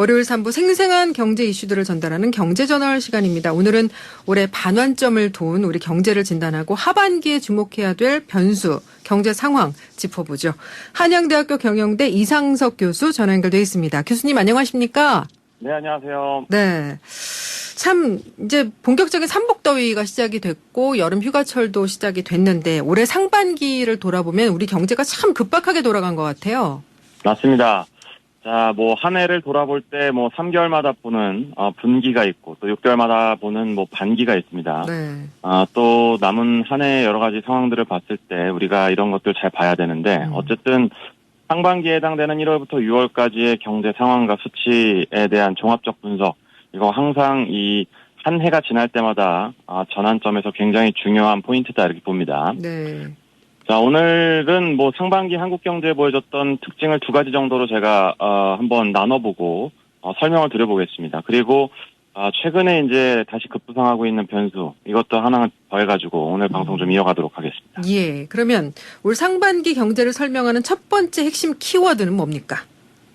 월요일 3부 생생한 경제 이슈들을 전달하는 경제저널 시간입니다. 오늘은 올해 반환점을 돈 우리 경제를 진단하고 하반기에 주목해야 될 변수, 경제 상황 짚어보죠. 한양대학교 경영대 이상석 교수 전화 연결돼 있습니다. 교수님 안녕하십니까? 네, 안녕하세요. 네. 참 이제 본격적인 삼복더위가 시작이 됐고 여름 휴가철도 시작이 됐는데 올해 상반기를 돌아보면 우리 경제가 참 급박하게 돌아간 것 같아요. 맞습니다. 자, 한 해를 돌아볼 때 3개월마다 보는 분기가 있고 또 6개월마다 보는 반기가 있습니다. 네. 또 남은 한 해 여러 가지 상황들을 봤을 때 우리가 이런 것들 잘 봐야 되는데 어쨌든 상반기에 해당되는 1월부터 6월까지의 경제 상황과 수치에 대한 종합적 분석, 이거 항상 이 한 해가 지날 때마다 전환점에서 굉장히 중요한 포인트다 이렇게 봅니다. 네. 자, 오늘은 상반기 한국 경제에 보여줬던 특징을 두 가지 정도로 제가 한번 나눠보고 설명을 드려보겠습니다. 그리고 최근에 이제 다시 급부상하고 있는 변수, 이것도 하나 더해가지고 오늘 방송 좀 이어가도록 하겠습니다. 예. 그러면 올 상반기 경제를 설명하는 첫 번째 핵심 키워드는 뭡니까?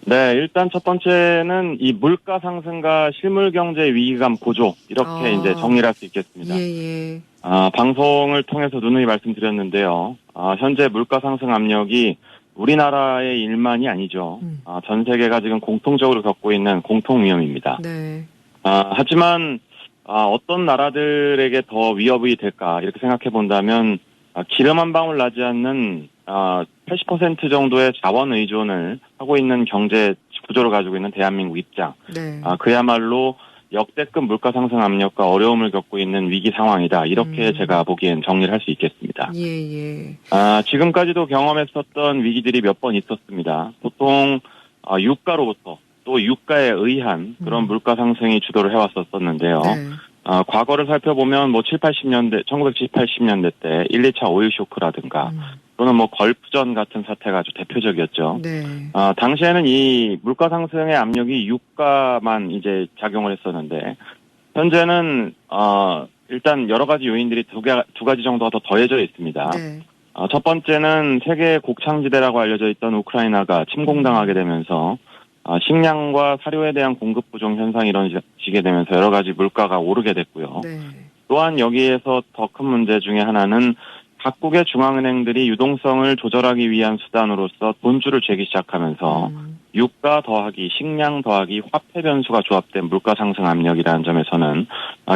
네, 일단 첫 번째는 이 물가 상승과 실물 경제 위기감 고조, 이렇게 이제 정리를 할 수 있겠습니다. 예. 방송을 통해서 누누이 말씀드렸는데요. 현재 물가 상승 압력이 우리나라의 일만이 아니죠. 전 세계가 지금 공통적으로 겪고 있는 공통 위험입니다. 네. 하지만 어떤 나라들에게 더 위협이 될까 이렇게 생각해 본다면 기름 한 방울 나지 않는 80% 정도의 자원 의존을 하고 있는 경제 구조를 가지고 있는 대한민국 입장. 네. 그야말로 역대급 물가 상승 압력과 어려움을 겪고 있는 위기 상황이다. 이렇게 제가 보기엔 정리를 할 수 있겠습니다. 예. 지금까지도 경험했었던 위기들이 몇 번 있었습니다. 보통 유가로부터 또 유가에 의한 그런 물가 상승이 주도를 해왔었는데요. 네. 과거를 살펴보면 1970, 80년대 때 1, 2차 오일 쇼크라든가 또는 걸프전 같은 사태가 아주 대표적이었죠. 네. 당시에는 이 물가 상승의 압력이 유가만 이제 작용을 했었는데 현재는 일단 여러 가지 요인들이 두 가지 정도가 더 더해져 있습니다. 네. 첫 번째는 세계 곡창지대라고 알려져 있던 우크라이나가 침공당하게 되면서 식량과 사료에 대한 공급 부족 현상이 이뤄지게 되면서 여러 가지 물가가 오르게 됐고요. 네. 또한 여기에서 더 큰 문제 중에 하나는 각국의 중앙은행들이 유동성을 조절하기 위한 수단으로서 돈줄을 재기 시작하면서 유가 더하기 식량 더하기 화폐 변수가 조합된 물가 상승 압력이라는 점에서는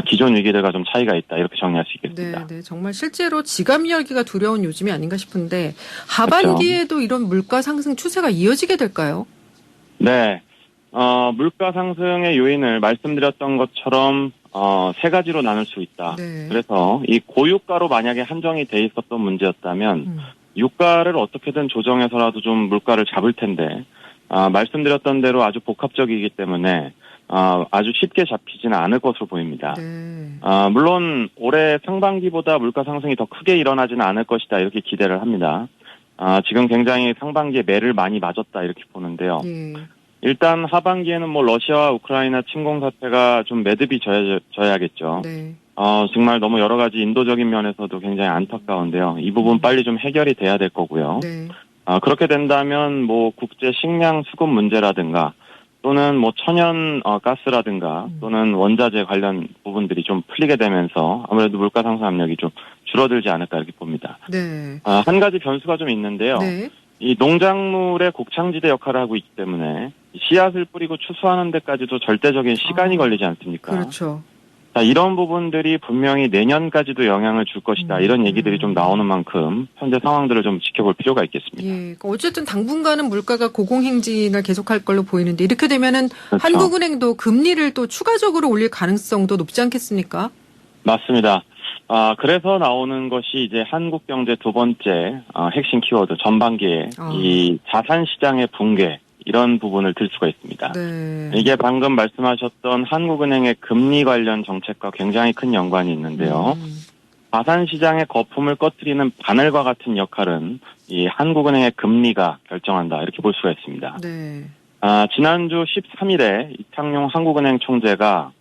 기존 위기들과 좀 차이가 있다 이렇게 정리할 수 있겠습니다. 네. 정말 실제로 지갑 열기가 두려운 요즘이 아닌가 싶은데 하반기에도 그렇죠. 이런 물가 상승 추세가 이어지게 될까요? 네. 물가 상승의 요인을 말씀드렸던 것처럼 세 가지로 나눌 수 있다. 네. 그래서 이 고유가로 만약에 한정이 돼 있었던 문제였다면 유가를 어떻게든 조정해서라도 좀 물가를 잡을 텐데 말씀드렸던 대로 아주 복합적이기 때문에 아주 쉽게 잡히지는 않을 것으로 보입니다. 네. 물론 올해 상반기보다 물가 상승이 더 크게 일어나지는 않을 것이다 이렇게 기대를 합니다. 지금 굉장히 상반기에 매를 많이 맞았다 이렇게 보는데요. 예. 일단 하반기에는 러시아와 우크라이나 침공 사태가 좀 매듭이 져야겠죠. 네. 정말 너무 여러 가지 인도적인 면에서도 굉장히 안타까운데요. 이 부분 빨리 좀 해결이 돼야 될 거고요. 네. 그렇게 된다면 국제 식량 수급 문제라든가 또는 천연 가스라든가 또는 원자재 관련 부분들이 좀 풀리게 되면서 아무래도 물가 상승 압력이 좀 줄어들지 않을까 이렇게 봅니다. 네. 한 가지 변수가 좀 있는데요. 네. 이 농작물의 곡창지대 역할을 하고 있기 때문에 씨앗을 뿌리고 추수하는 데까지도 절대적인 시간이 걸리지 않습니까? 그렇죠. 자, 이런 부분들이 분명히 내년까지도 영향을 줄 것이다. 이런 얘기들이 좀 나오는 만큼 현재 상황들을 좀 지켜볼 필요가 있겠습니다. 예. 그러니까 어쨌든 당분간은 물가가 고공행진을 계속할 걸로 보이는데 이렇게 되면은 그렇죠. 한국은행도 금리를 또 추가적으로 올릴 가능성도 높지 않겠습니까? 맞습니다. 그래서 나오는 것이 이제 한국 경제 두 번째 핵심 키워드 전반기에 이 자산 시장의 붕괴 이런 부분을 들 수가 있습니다. 네. 이게 방금 말씀하셨던 한국은행의 금리 관련 정책과 굉장히 큰 연관이 있는데요. 자산 시장의 거품을 꺼트리는 바늘과 같은 역할은 이 한국은행의 금리가 결정한다 이렇게 볼 수가 있습니다. 네. 지난주 13일에 이창용 한국은행 총재가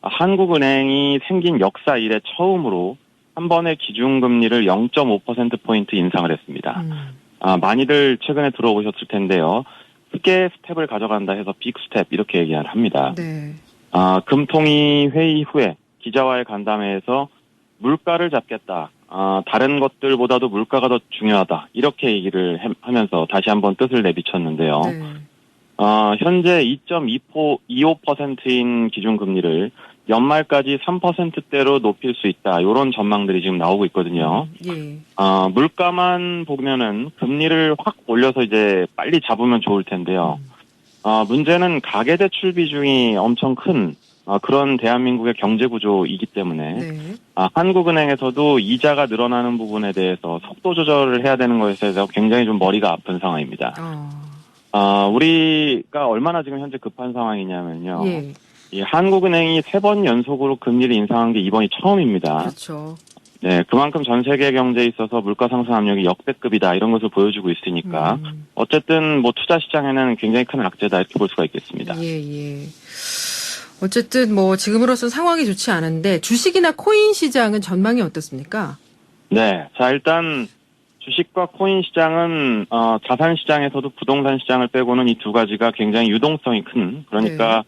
한국은행이 생긴 역사 이래 처음으로 한 번에 기준금리를 0.5%포인트 인상을 했습니다. 많이들 최근에 들어보셨을 텐데요. 크게 스텝을 가져간다 해서 빅 스텝 이렇게 얘기를 합니다. 네. 금통위 회의 후에 기자와의 간담회에서 물가를 잡겠다. 다른 것들보다도 물가가 더 중요하다. 이렇게 얘기를 하면서 다시 한번 뜻을 내비쳤는데요. 네. 현재 2.25%인 기준금리를 연말까지 3%대로 높일 수 있다. 이런 전망들이 지금 나오고 있거든요. 예. 물가만 보면은 금리를 확 올려서 이제 빨리 잡으면 좋을 텐데요. 문제는 가계대출 비중이 엄청 큰 그런 대한민국의 경제 구조이기 때문에 네. 한국은행에서도 이자가 늘어나는 부분에 대해서 속도 조절을 해야 되는 것에 대해서 굉장히 좀 머리가 아픈 상황입니다. 우리가 얼마나 지금 현재 급한 상황이냐면요. 예. 이 한국은행이 3번 연속으로 금리를 인상한 게 이번이 처음입니다. 그렇죠. 네, 그만큼 전 세계 경제에 있어서 물가 상승 압력이 역대급이다 이런 것을 보여주고 있으니까 어쨌든 뭐 투자 시장에는 굉장히 큰 악재다 이렇게 볼 수가 있겠습니다. 예. 어쨌든 뭐 지금으로선 상황이 좋지 않은데 주식이나 코인 시장은 전망이 어떻습니까? 네, 자 일단 주식과 코인 시장은 자산 시장에서도 부동산 시장을 빼고는 이 두 가지가 굉장히 유동성이 큰 그러니까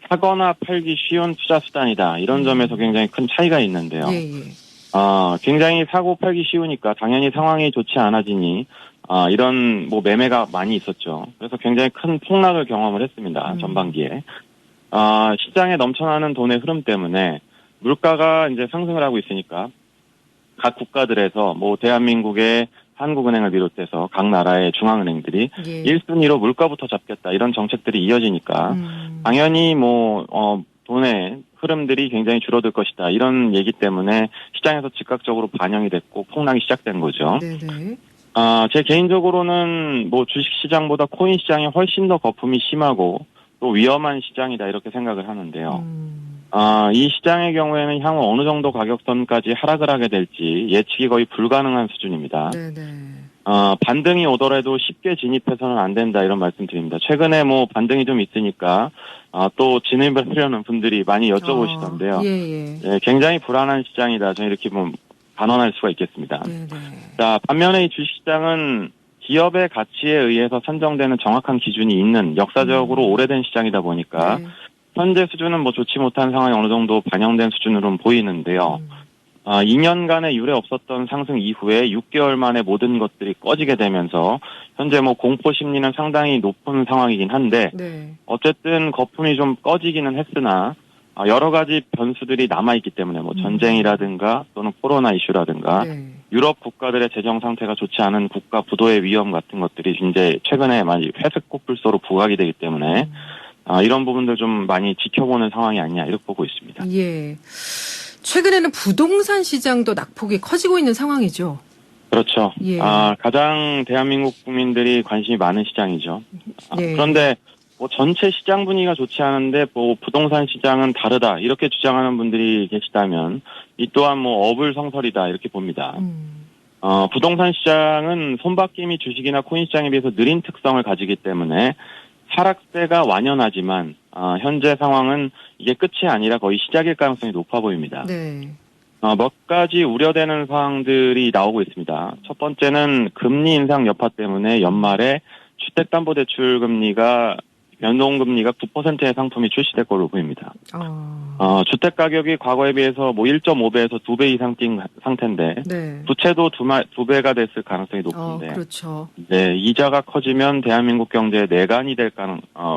사거나 팔기 쉬운 투자 수단이다 이런 점에서 굉장히 큰 차이가 있는데요. 예. 굉장히 사고 팔기 쉬우니까 당연히 상황이 좋지 않아지니 이런 뭐 매매가 많이 있었죠. 그래서 굉장히 큰 폭락을 경험을 했습니다. 전반기에. 시장에 넘쳐나는 돈의 흐름 때문에 물가가 이제 상승을 하고 있으니까 각 국가들에서 뭐 대한민국의 한국은행을 비롯해서 각 나라의 중앙은행들이 1순위로 물가부터 잡겠다 이런 정책들이 이어지니까 당연히 뭐 돈의 흐름들이 굉장히 줄어들 것이다 이런 얘기 때문에 시장에서 즉각적으로 반영이 됐고 폭락이 시작된 거죠. 네네. 제 개인적으로는 뭐 주식시장보다 코인 시장이 훨씬 더 거품이 심하고 또 위험한 시장이다 이렇게 생각을 하는데요. 이 시장의 경우에는 향후 어느 정도 가격선까지 하락을 하게 될지 예측이 거의 불가능한 수준입니다. 네네. 반등이 오더라도 쉽게 진입해서는 안 된다 이런 말씀드립니다. 최근에 뭐 반등이 좀 있으니까 또 진입을 하려는 분들이 많이 여쭤보시던데요. 예. 굉장히 불안한 시장이다. 저는 이렇게 뭐 단언할 수가 있겠습니다. 네네. 자, 반면에 이 주식시장은 기업의 가치에 의해서 산정되는 정확한 기준이 있는 역사적으로 오래된 시장이다 보니까 현재 수준은 뭐 좋지 못한 상황이 어느 정도 반영된 수준으로는 보이는데요. 2년간의 유례 없었던 상승 이후에 6개월 만에 모든 것들이 꺼지게 되면서 현재 뭐 공포 심리는 상당히 높은 상황이긴 한데 어쨌든 거품이 좀 꺼지기는 했으나 여러 가지 변수들이 남아있기 때문에 뭐 전쟁이라든가 또는 코로나 이슈라든가 유럽 국가들의 재정 상태가 좋지 않은 국가 부도의 위험 같은 것들이 이제 최근에 많이 회색 코뿔소로 부각이 되기 때문에 이런 부분들 좀 많이 지켜보는 상황이 아니냐 이렇게 보고 있습니다. 예. 최근에는 부동산 시장도 낙폭이 커지고 있는 상황이죠. 그렇죠. 예. 가장 대한민국 국민들이 관심이 많은 시장이죠. 그런데 뭐 전체 시장 분위기가 좋지 않은데 뭐 부동산 시장은 다르다 이렇게 주장하는 분들이 계시다면 이 또한 뭐 어불성설이다 이렇게 봅니다. 부동산 시장은 손바뀜이 주식이나 코인 시장에 비해서 느린 특성을 가지기 때문에 하락세가 완연하지만 현재 상황은 이게 끝이 아니라 거의 시작일 가능성이 높아 보입니다. 몇 가지 우려되는 사항들이 나오고 있습니다. 첫 번째는 금리 인상 여파 때문에 연말에 주택담보대출 금리가 변동금리가 9%의 상품이 출시될 걸로 보입니다. 주택 가격이 과거에 비해서 뭐 1.5배에서 2배 이상 뛴 상태인데 부채도 2배가 됐을 가능성이 높은데 그렇죠. 네, 이자가 커지면 대한민국 경제의 내관이 될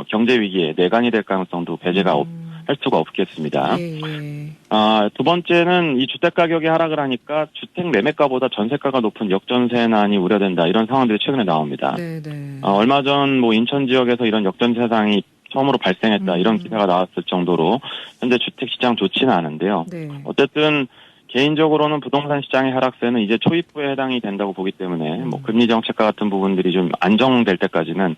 경제 위기에 내관이 될 가능성도 배제가 할 수가 없겠습니다. 두 번째는 이 주택 가격이 하락을 하니까 주택 매매가보다 전세가가 높은 역전세난이 우려된다. 이런 상황들이 최근에 나옵니다. 얼마 전 뭐 인천 지역에서 이런 역전세상이 처음으로 발생했다. 이런 기사가 나왔을 정도로 현재 주택 시장 좋지는 않은데요. 어쨌든 개인적으로는 부동산 시장의 하락세는 이제 초입부에 해당이 된다고 보기 때문에 뭐 금리 정책과 같은 부분들이 좀 안정될 때까지는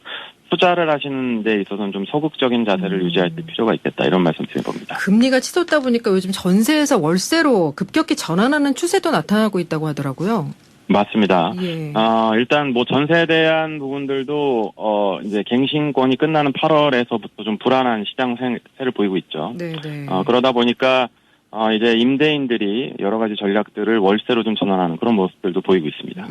투자를 하시는 데 있어서는 좀 소극적인 자세를 유지할 필요가 있겠다 이런 말씀 드려봅니다. 금리가 치솟다 보니까 요즘 전세에서 월세로 급격히 전환하는 추세도 나타나고 있다고 하더라고요. 맞습니다. 일단 뭐 전세에 대한 부분들도 이제 갱신권이 끝나는 8월에서부터 좀 불안한 시장 세를 보이고 있죠. 그러다 보니까 이제 임대인들이 여러 가지 전략들을 월세로 좀 전환하는 그런 모습들도 보이고 있습니다.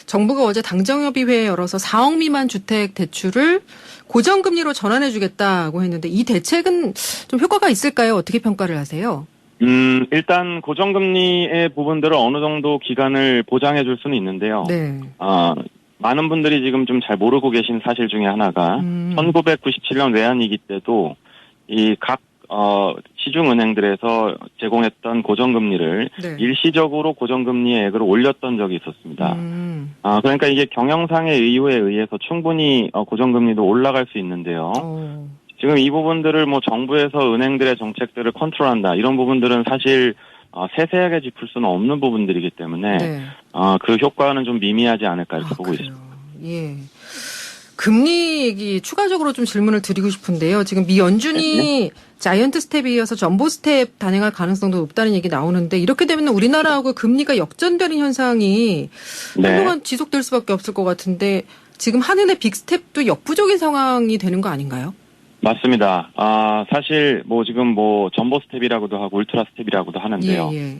정부가 어제 당정협의회 열어서 4억 미만 주택 대출을 고정금리로 전환해주겠다고 했는데 이 대책은 좀 효과가 있을까요? 어떻게 평가를 하세요? 일단 고정금리의 부분들을 어느 정도 기간을 보장해 줄 수는 있는데요. 네. 많은 분들이 지금 좀 잘 모르고 계신 사실 중에 하나가 1997년 외환위기 때도 이 각 시중은행들에서 제공했던 고정금리를 네. 일시적으로 고정금리의 액을 올렸던 적이 있었습니다. 그러니까 이게 경영상의 이유에 의해서 충분히 고정금리도 올라갈 수 있는데요. 지금 이 부분들을 뭐 정부에서 은행들의 정책들을 컨트롤한다 이런 부분들은 사실 세세하게 짚을 수는 없는 부분들이기 때문에 네. 그 효과는 좀 미미하지 않을까 이렇게 보고 그래요. 있습니다. 예. 금리 얘기 추가적으로 좀 질문을 드리고 싶은데요. 지금 미 연준이 자이언트 스텝에 이어서 점보 스텝 단행할 가능성도 높다는 얘기 나오는데 이렇게 되면 우리나라하고 금리가 역전되는 현상이 한동안 지속될 수밖에 없을 것 같은데 지금 한은의 빅 스텝도 역부족인 상황이 되는 거 아닌가요? 맞습니다. 사실 뭐 지금 뭐 점보 스텝이라고도 하고 울트라 스텝이라고도 하는데요. 예.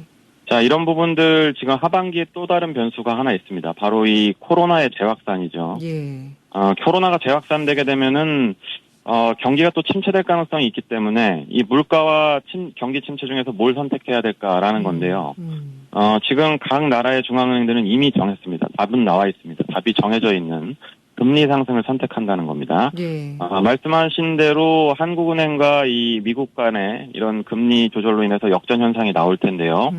자, 이런 부분들 지금 하반기에 또 다른 변수가 하나 있습니다. 바로 이 코로나의 재확산이죠. 예. 코로나가 재확산되게 되면은 경기가 또 침체될 가능성이 있기 때문에 이 물가와 경기 침체 중에서 뭘 선택해야 될까라는 건데요. 지금 각 나라의 중앙은행들은 이미 정했습니다. 답은 나와 있습니다. 답이 정해져 있는 금리 상승을 선택한다는 겁니다. 예. 말씀하신 대로 한국은행과 이 미국 간의 이런 금리 조절로 인해서 역전 현상이 나올 텐데요.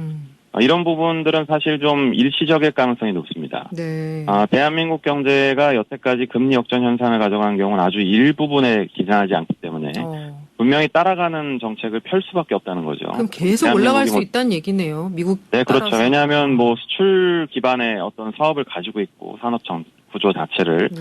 이런 부분들은 사실 좀 일시적일 가능성이 높습니다. 네. 대한민국 경제가 여태까지 금리 역전 현상을 가져간 경우는 아주 일부분에 기반하지 않기 때문에 분명히 따라가는 정책을 펼 수밖에 없다는 거죠. 그럼 계속 올라갈 수 있다는 얘기네요. 미국 네, 따라서. 그렇죠. 왜냐하면 뭐 수출 기반의 어떤 사업을 가지고 있고 산업 구조 자체를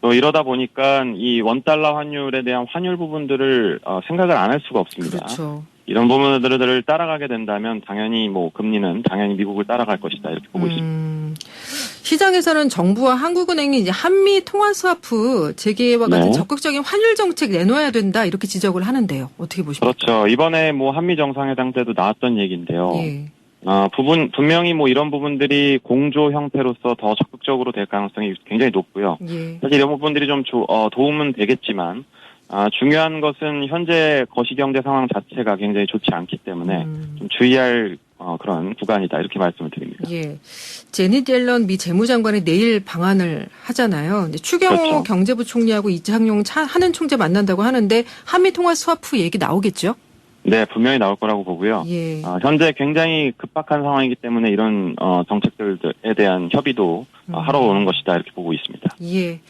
또 이러다 보니까 이 원달러 환율에 대한 환율 부분들을 생각을 안 할 수가 없습니다. 그렇죠. 이런 부분들을 따라가게 된다면 당연히 뭐 금리는 당연히 미국을 따라갈 것이다 이렇게 보고 있습니다. 시장에서는 정부와 한국은행이 이제 한미 통화 스와프 재개와 같은 적극적인 환율 정책 내놓아야 된다 이렇게 지적을 하는데요. 어떻게 보십니까? 그렇죠. 이번에 뭐 한미 정상회담 때도 나왔던 얘기인데요. 예. 분명히 뭐 이런 부분들이 공조 형태로서 더 적극적으로 될 가능성이 굉장히 높고요. 예. 사실 이런 부분들이 좀 도움은 되겠지만 중요한 것은 현재 거시경제 상황 자체가 굉장히 좋지 않기 때문에 좀 주의할 그런 구간이다 이렇게 말씀을 드립니다. 예. 제닛 옐런 미 재무장관이 내일 방한을 하잖아요. 이제 추경호 그렇죠. 경제부총리하고 이창용 한은 총재 만난다고 하는데 한미 통화 스와프 얘기 나오겠죠? 네, 분명히 나올 거라고 보고요. 예. 현재 굉장히 급박한 상황이기 때문에 이런 정책들에 대한 협의도 하러 오는 것이다 이렇게 보고 있습니다. 예.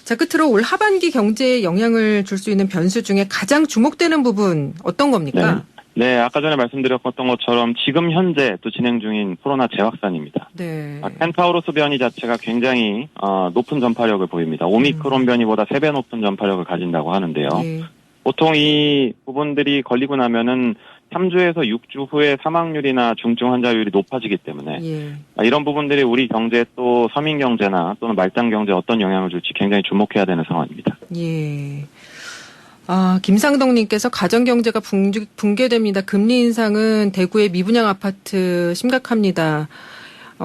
자, 끝으로 올 하반기 경제에 영향을 줄 수 있는 변수 중에 가장 주목되는 부분 어떤 겁니까? 네, 아까 전에 말씀드렸던 것처럼 지금 현재 또 진행 중인 코로나 재확산입니다. 네. 펜타우로스 변이 자체가 굉장히 높은 전파력을 보입니다. 오미크론 변이보다 3배 높은 전파력을 가진다고 하는데요. 예. 보통 이 부분들이 걸리고 나면은 3주에서 6주 후에 사망률이나 중증 환자율이 높아지기 때문에 예. 이런 부분들이 우리 경제에 또 서민 경제나 또는 말단 경제에 어떤 영향을 줄지 굉장히 주목해야 되는 상황입니다. 예. 김상덕님께서 가정경제가 붕괴됩니다. 금리 인상은 대구의 미분양 아파트 심각합니다.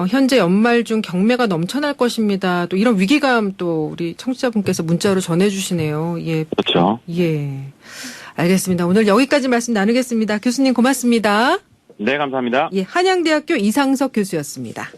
현재 연말 중 경매가 넘쳐날 것입니다. 또 이런 위기감 또 우리 청취자분께서 문자로 전해주시네요. 예. 그렇죠. 예. 알겠습니다. 오늘 여기까지 말씀 나누겠습니다. 교수님 고맙습니다. 네, 감사합니다. 예, 한양대학교 이상석 교수였습니다.